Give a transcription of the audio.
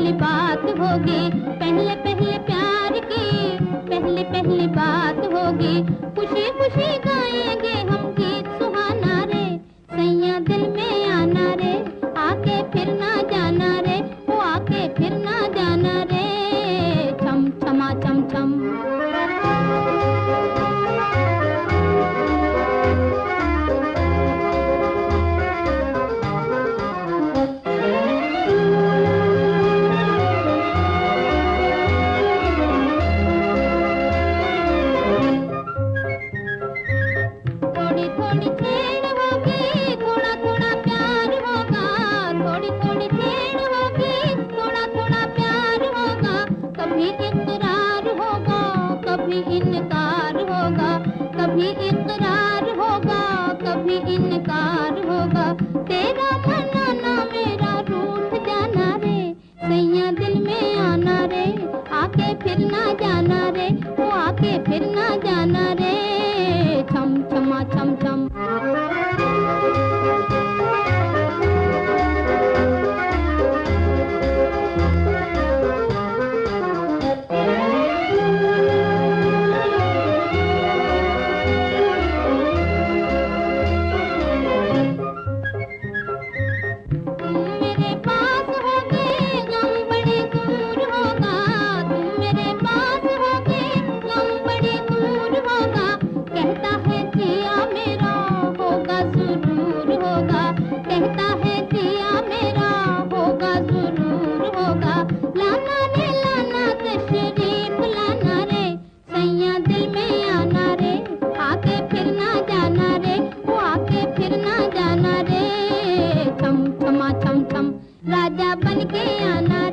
पहली बात होगी, पहले पहले प्यार की पहली पहली बात होगी। खुशी खुशी गाएंगे हम गीत सुहाना रे, सैया दिल में आना रे, आके फिर ना जाना रे, वो आके फिर ना जाना रे, छम छमा छम छम। थोड़ी थोड़ी छेड़ होगी, थोड़ा थोड़ा प्यार होगा, थोड़ी थोड़ी छेड़ होगी, थोड़ा थोड़ा प्यार होगा। कभी इकरार होगा, कभी इनकार होगा, कभी इकरार होगा, कभी इनकार होगा। तेरा मनाना मेरा रूठ जाना रे, सैया दिल में आना रे, आके फिर ना जाना रे, वो आके फिर ना जाना रे, छम छमा छम छम। तुम मेरे पास होगे, गम बड़े दूर होगा, तुम मेरे पास होगे, गम बड़े दूर होगा। कहता है जिया मेरा होगा जरूर होगा, कहता है जिया मेरा होगा जरूर होगा। लाना रे लाना तशरीफ लाना रे, सैया दिल में आना रे, आके फिर ना जाना रे, वो आके फिर ना जाना रे, छम छमा छम छम। राजा बन के आना